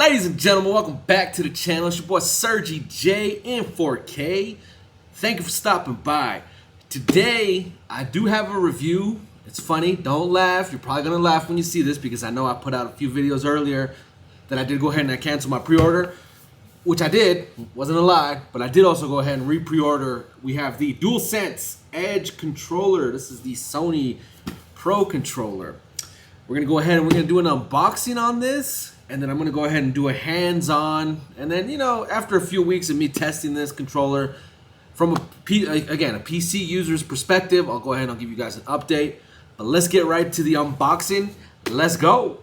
Ladies and gentlemen, welcome back to the channel. It's your boy Sergi J in 4K. Thank you for stopping by. Today, I do have a review. It's funny, don't laugh. You're probably gonna laugh when you see this because I know I put out a few videos earlier that I did go ahead and I canceled my pre-order, which I did, wasn't a lie, but I did also go ahead and re-pre-order. We have the Dualsense Edge controller. This is the Sony Pro controller. We're gonna go ahead and we're gonna do an unboxing on this. And then I'm going to go ahead and do a hands-on. And then, you know, after a few weeks of me testing this controller from a PC user's perspective, I'll go ahead and I'll give you guys an update. But let's get right to the unboxing. Let's go.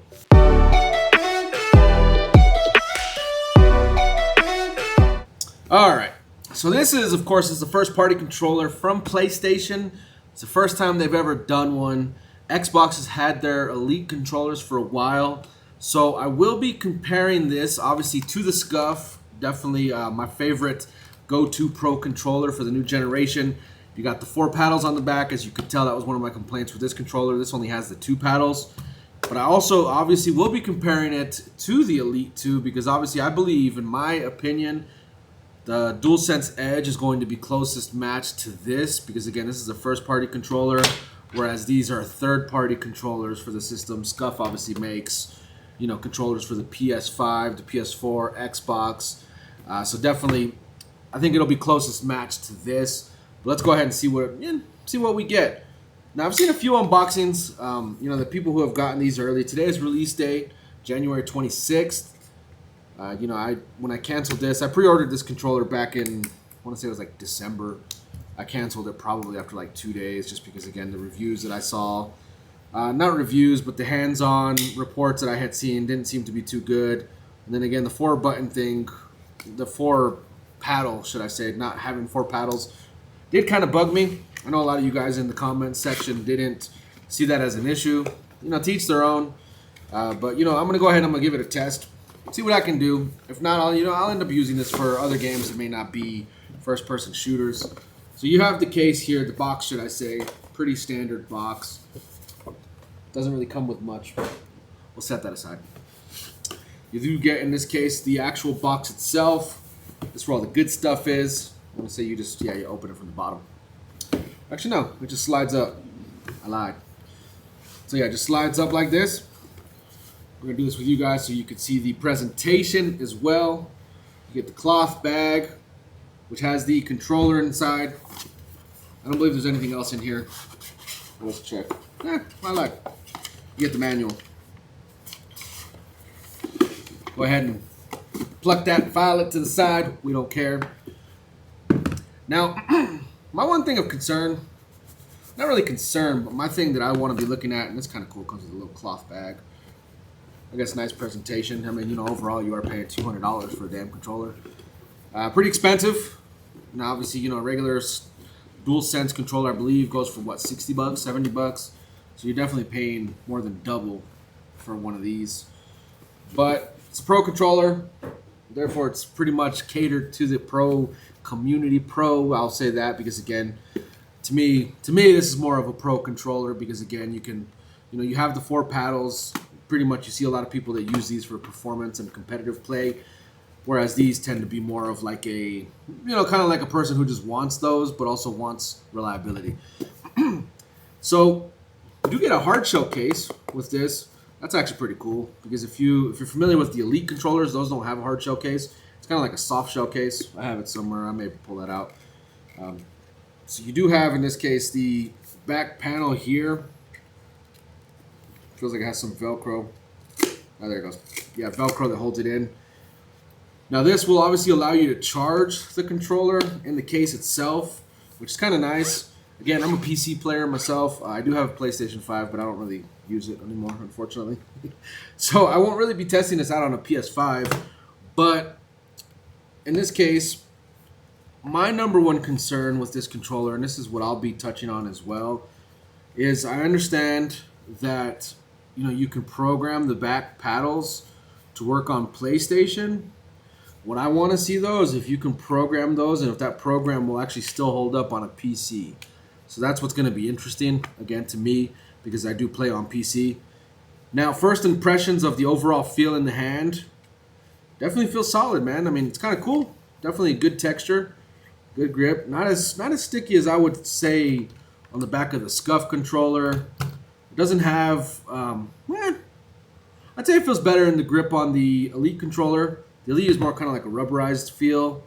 All right. So this is, of course, the first-party controller from PlayStation. It's the first time they've ever done one. Xbox has had their Elite controllers for a while. So I will be comparing this, obviously, to the Scuff. Definitely my favorite go-to Pro controller for the new generation. You got the 4 paddles on the back. As you could tell, that was one of my complaints with this controller. This only has the 2 paddles. But I also, obviously, will be comparing it to the Elite 2 because, obviously, I believe, in my opinion, the DualSense Edge is going to be closest match to this because, again, this is a first-party controller, whereas these are third-party controllers for the system. Scuff obviously makes, you know, controllers for the PS5, the PS4, Xbox. So definitely, I think it'll be closest match to this. But let's go ahead and see what we get. Now, I've seen a few unboxings. You know, the people who have gotten these early. Today's release date, January 26th. You know, when I canceled this, I pre-ordered this controller back in, I want to say it was like December. I canceled it probably after like 2 days, just because, again, the reviews that I saw. Not reviews, but the hands-on reports that I had seen didn't seem to be too good. And then again, the 4-button thing, the 4 paddle, should I say, not having 4 paddles, did kind of bug me. I know a lot of you guys in the comments section didn't see that as an issue. You know, to each their own. But, you know, I'm going to go ahead and I'm going to give it a test. See what I can do. If not, I'll end up using this for other games that may not be first-person shooters. So you have the case here, the box, should I say. Pretty standard box. Doesn't really come with much. We'll set that aside. You do get, in this case, the actual box itself. This is where all the good stuff is. I'm going to say you just, you open it from the bottom. Actually, no. It just slides up. I lied. So, yeah, it just slides up like this. We're going to do this with you guys so you can see the presentation as well. You get the cloth bag, which has the controller inside. I don't believe there's anything else in here. Let's check. I like. You get the manual. Go ahead and pluck that, file it to the side. We don't care. Now, my one thing of concern, not really concern, but my thing that I want to be looking at, and it's kind of cool, comes with a little cloth bag. I guess nice presentation. I mean, you know, overall you are paying $200 for a damn controller. Pretty expensive. Now, obviously, you know, a regular DualSense controller, I believe, goes for what, 60 bucks, 70 bucks. So you're definitely paying more than double for one of these. But it's a Pro controller, therefore it's pretty much catered to the Pro community. I'll say that because, again, to me this is more of a Pro controller because, again, you have the 4 paddles. Pretty much you see a lot of people that use these for performance and competitive play. Whereas these tend to be more of like a, kind of like a person who just wants those, but also wants reliability. So you do get a hard shell case with this. That's actually pretty cool because if you're familiar with the Elite controllers, those don't have a hard shell case. It's kind of like a soft shell case. I have it somewhere. I may pull that out. So you do have, in this case, the back panel here. Feels like it has some Velcro. Oh, there it goes. Yeah, Velcro that holds it in. Now this will obviously allow you to charge the controller in the case itself, which is kind of nice. Again, I'm a PC player myself. I do have a PlayStation 5, but I don't really use it anymore, unfortunately. So I won't really be testing this out on a PS5. But in this case, my number one concern with this controller, and this is what I'll be touching on as well, is I understand that you can program the back paddles to work on PlayStation. What I want to see, though, is if you can program those and if that program will actually still hold up on a PC. So that's what's going to be interesting, again, to me, because I do play on PC. Now, first impressions of the overall feel in the hand. Definitely feels solid, man. I mean, it's kind of cool. Definitely a good texture, good grip. Not as sticky as I would say on the back of the Scuff controller. It doesn't have. I'd say it feels better in the grip on the Elite controller. The Elite is more kind of like a rubberized feel,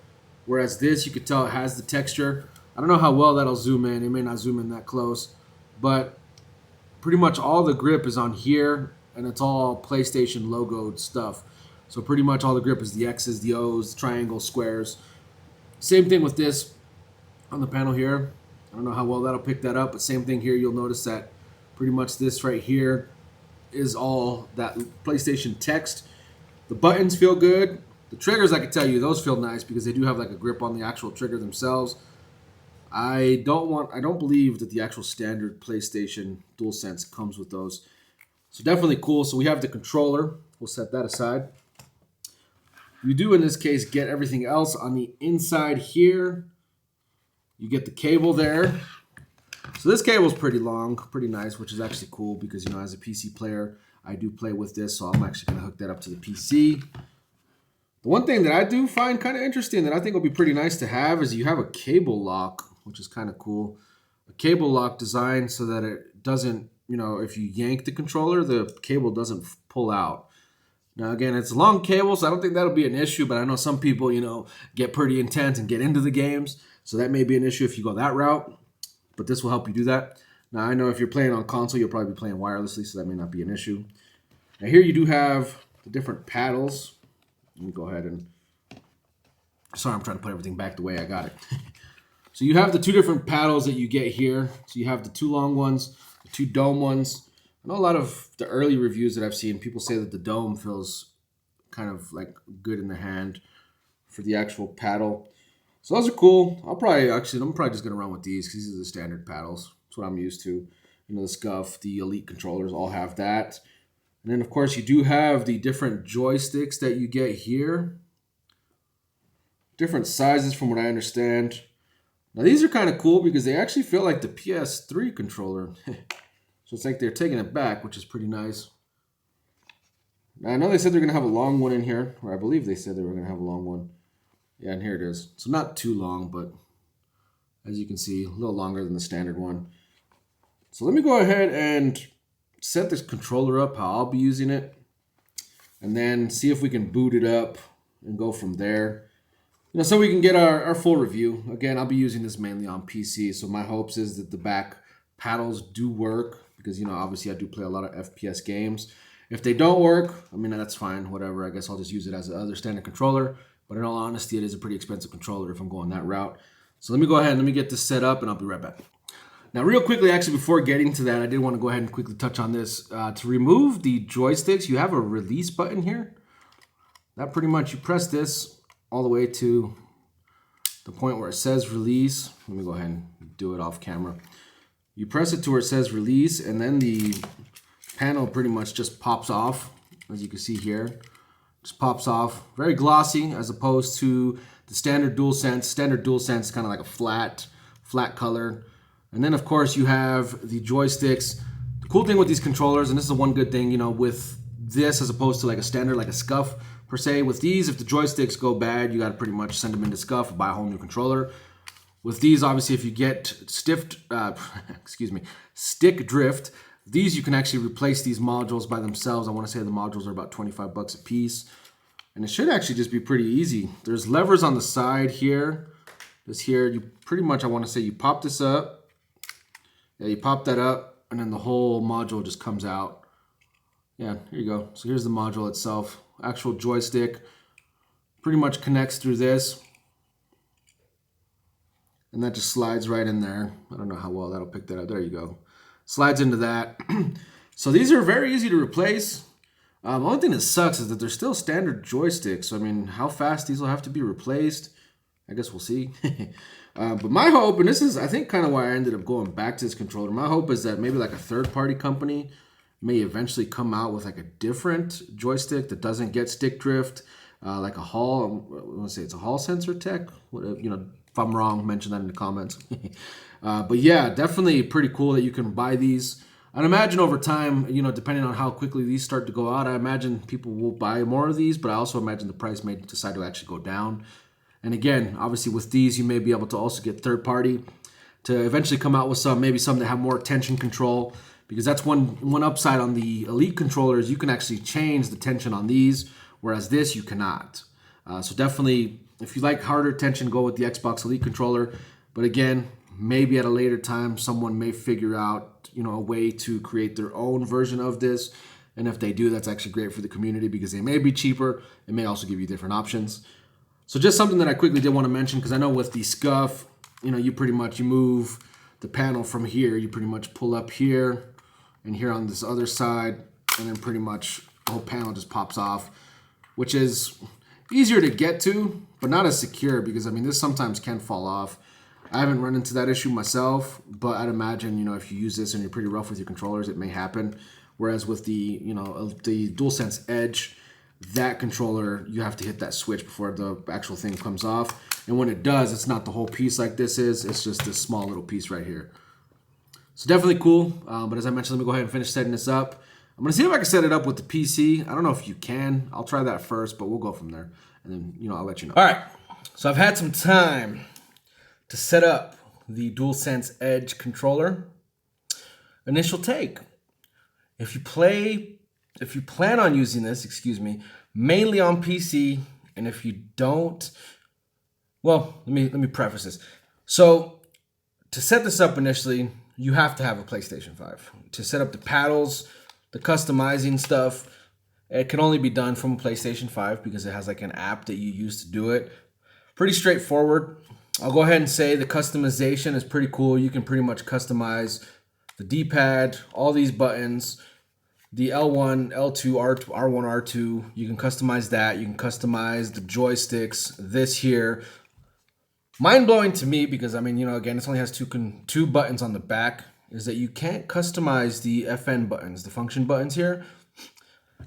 whereas this, you could tell it has the texture. I don't know how well that'll zoom in. It may not zoom in that close, but pretty much all the grip is on here, and it's all PlayStation logoed stuff. So pretty much all the grip is the X's, the O's, triangles, squares. Same thing with this on the panel here. I don't know how well that'll pick that up, but same thing here. You'll notice that pretty much this right here is all that PlayStation text. The buttons feel good. The triggers, I can tell you, those feel nice because they do have like a grip on the actual trigger themselves. I don't believe that the actual standard PlayStation DualSense comes with those. So definitely cool. So we have the controller. We'll set that aside. You do, in this case, get everything else on the inside here. You get the cable there. So this cable is pretty long, pretty nice, which is actually cool because, you know, as a PC player, I do play with this, so I'm actually going to hook that up to the PC. The one thing that I do find kind of interesting that I think will be pretty nice to have is you have a cable lock, which is kind of cool. A cable lock designed so that it doesn't, you know, if you yank the controller, the cable doesn't pull out. Now, again, it's a long cable, so I don't think that'll be an issue, but I know some people, you know, get pretty intense and get into the games, so that may be an issue if you go that route, but this will help you do that. Now, I know if you're playing on console, you'll probably be playing wirelessly, so that may not be an issue. Now, here you do have the different paddles. Let me go ahead and... Sorry, I'm trying to put everything back the way I got it. So you have the two different paddles that you get here. So you have the two long ones, the two dome ones. I know a lot of the early reviews that I've seen, people say that the dome feels kind of like good in the hand for the actual paddle. So those are cool. I'm probably just going to run with these because these are the standard paddles. That's what I'm used to. You know, the Scuff, the Elite controllers all have that. And then, of course, you do have the different joysticks that you get here. Different sizes from what I understand. Now, these are kind of cool because they actually feel like the PS3 controller. So it's like they're taking it back, which is pretty nice. Now, I know they said they're going to have a long one in here, or I believe they said they were going to have a long one. Yeah, and here it is. So not too long, but as you can see, a little longer than the standard one. So let me go ahead and set this controller up how I'll be using it, and then see if we can boot it up and go from there. You know, so we can get our full review. Again, I'll be using this mainly on PC, so my hopes is that the back paddles do work because, you know, obviously I do play a lot of FPS games. If they don't work, I mean, that's fine, whatever. I guess I'll just use it as another standard controller. But in all honesty, it is a pretty expensive controller if I'm going that route. So let me go ahead and let me get this set up and I'll be right back. Now, real quickly, actually, before getting to that, I did want to go ahead and quickly touch on this. To remove the joysticks, you have a release button here. That pretty much, you press this all the way to the point where it says release. Let me go ahead and do it off camera. You press it to where it says release, and then the panel pretty much just pops off, as you can see here. Just pops off. Very glossy, as opposed to the standard DualSense. Standard DualSense is kind of like a flat color. And then, of course, you have the joysticks. The cool thing with these controllers, and this is the one good thing, you know, with this as opposed to like a standard, like a Scuff per se. With these, if the joysticks go bad, you got to pretty much send them into Scuff or buy a whole new controller. With these, obviously, if you get stick drift, these you can actually replace these modules by themselves. I want to say the modules are about 25 bucks a piece. And it should actually just be pretty easy. There's levers on the side here. This here, you pretty much, I want to say you pop this up. Yeah, you pop that up, and then the whole module just comes out. Yeah, here you go. So here's the module itself. Actual joystick pretty much connects through this. And that just slides right in there. I don't know how well that'll pick that up. There you go. Slides into that. So these are very easy to replace. The only thing that sucks is that they're still standard joysticks. So, I mean, how fast these will have to be replaced, I guess we'll see. But my hope, and this is, I think, kind of why I ended up going back to this controller. My hope is that maybe like a third-party company may eventually come out with like a different joystick that doesn't get stick drift, like a Hall. I want to say it's a Hall sensor tech. Whatever, you know, if I'm wrong, mention that in the comments. But yeah, definitely pretty cool that you can buy these. I'd imagine over time, depending on how quickly these start to go out, I imagine people will buy more of these, but I also imagine the price may decide to actually go down. And again, obviously with these, you may be able to also get third party to eventually come out with maybe some that have more tension control, because that's one upside on the Elite controllers. You can actually change the tension on these, whereas this you cannot. So definitely, if you like harder tension, go with the Xbox Elite controller. But again, maybe at a later time, someone may figure out a way to create their own version of this. And if they do, that's actually great for the community because they may be cheaper. It may also give you different options. So just something that I quickly did want to mention, because I know with the SCUF, you move the panel from here. You pretty much pull up here and here on this other side, and then pretty much the whole panel just pops off, which is easier to get to, but not as secure because, this sometimes can fall off. I haven't run into that issue myself, but I'd imagine, if you use this and you're pretty rough with your controllers, it may happen. Whereas with the DualSense Edge, that controller, you have to hit that switch before the actual thing comes off. And when it does, it's not the whole piece like this is. It's just this small little piece right here. So definitely cool. But as I mentioned, let me go ahead and finish setting this up. I'm going to see if I can set it up with the PC. I don't know if you can. I'll try that first, but we'll go from there. And then, I'll let you know. All right. So I've had some time to set up the DualSense Edge controller. Initial take. If you plan on using this, mainly on PC, and if you don't, well, let me preface this. So to set this up initially, you have to have a PlayStation 5. To set up the paddles, the customizing stuff, it can only be done from a PlayStation 5 because it has like an app that you use to do it. Pretty straightforward. I'll go ahead and say the customization is pretty cool. You can pretty much customize the D-pad, all these buttons, the L1, L2, R1, R2. You can customize that. You can customize the joysticks, this here. Mind-blowing to me because, again, this only has two buttons on the back, is that you can't customize the FN buttons, the function buttons here.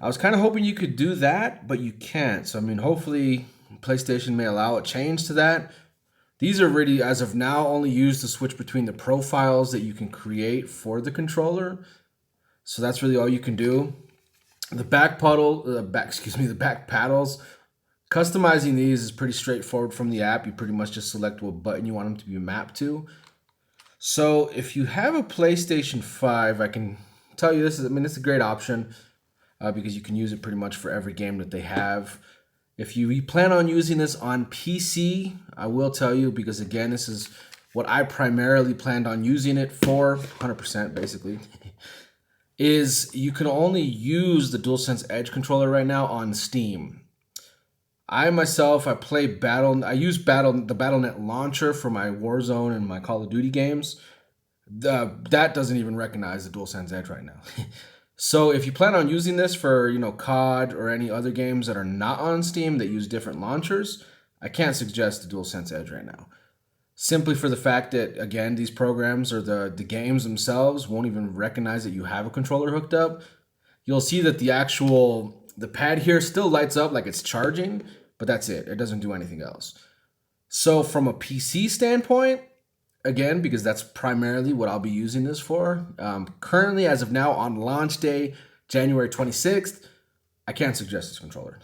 I was kind of hoping you could do that, but you can't. So, hopefully PlayStation may allow a change to that. These are really, as of now, only used to switch between the profiles that you can create for the controller. So that's really all you can do. The back paddles, customizing these is pretty straightforward from the app. You pretty much just select what button you want them to be mapped to. So if you have a PlayStation 5, I can tell you this is, it's a great option because you can use it pretty much for every game that they have. If you plan on using this on PC, I will tell you, because again, this is what I primarily planned on using it for, 100% basically, is you can only use the DualSense Edge controller right now on Steam. I use the Battle.net launcher for my Warzone and my Call of Duty games. That doesn't even recognize the DualSense Edge right now. So if you plan on using this for, COD or any other games that are not on Steam that use different launchers, I can't suggest the DualSense Edge right now. Simply for the fact that, again, these programs or the games themselves won't even recognize that you have a controller hooked up. You'll see that the pad here still lights up like it's charging, but that's it. It doesn't do anything else. So from a PC standpoint, again, because that's primarily what I'll be using this for. Currently, as of now, on launch day, January 26th, I can't suggest this controller.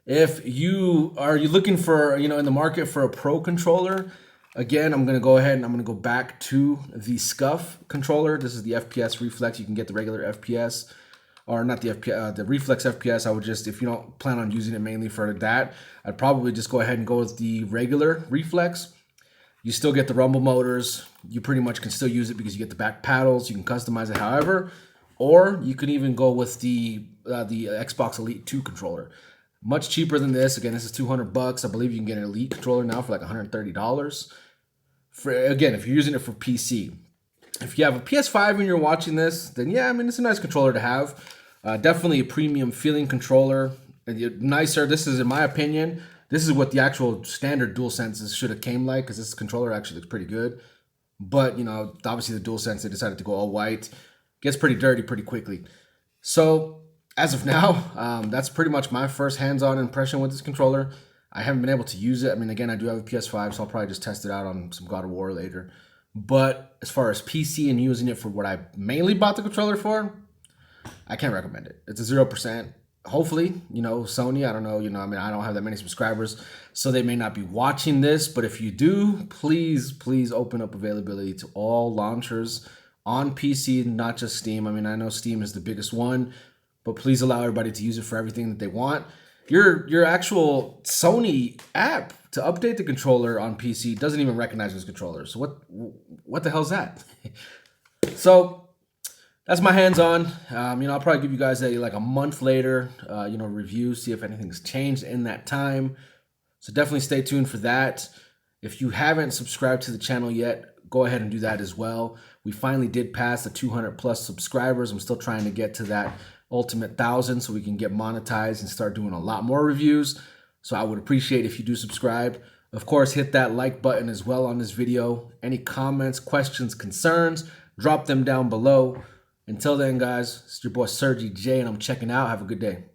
If you are looking for, in the market for a pro controller, again, I'm going to go ahead and I'm going to go back to the SCUF controller. This is the FPS Reflex. You can get the regular FPS, or not the FPS, the Reflex FPS. I would just, if you don't plan on using it mainly for that, I'd probably just go ahead and go with the regular Reflex. You still get the rumble motors. You pretty much can still use it because you get the back paddles. You can customize it however, or you can even go with the Xbox Elite 2 controller. Much cheaper than this. Again, this is $200. I believe you can get an Elite controller now for like $130. Again, if you're using it for PC. If you have a PS5 and you're watching this, then yeah, it's a nice controller to have. Definitely a premium feeling controller. Nicer. This is, in my opinion, this is what the actual standard DualSenses should have came like, because this controller actually looks pretty good. But, obviously the DualSense, they decided to go all white. Gets pretty dirty pretty quickly. So, as of now, that's pretty much my first hands-on impression with this controller. I haven't been able to use it. Again, I do have a PS5, so I'll probably just test it out on some God of War later. But as far as PC and using it for what I mainly bought the controller for, I can't recommend it. It's a 0%. Hopefully, Sony, I don't know, I mean, I don't have that many subscribers, so they may not be watching this, but if you do, please open up availability to all launchers on PC, not just Steam. I mean, I know Steam is the biggest one, but please allow everybody to use it for everything that they want. Your actual Sony app to update the controller on PC doesn't even recognize this controller. So what the hell's that? So that's my hands-on. I'll probably give you guys a month later, review, see if anything's changed in that time. So definitely stay tuned for that. If you haven't subscribed to the channel yet, go ahead and do that as well. We finally did pass the 200 plus subscribers. I'm still trying to get to that ultimate 1,000 so we can get monetized and start doing a lot more reviews. So I would appreciate if you do subscribe. Of course, hit that like button as well on this video. Any comments, questions, concerns, drop them down below. Until then, guys, it's your boy Sergi J, and I'm checking out. Have a good day.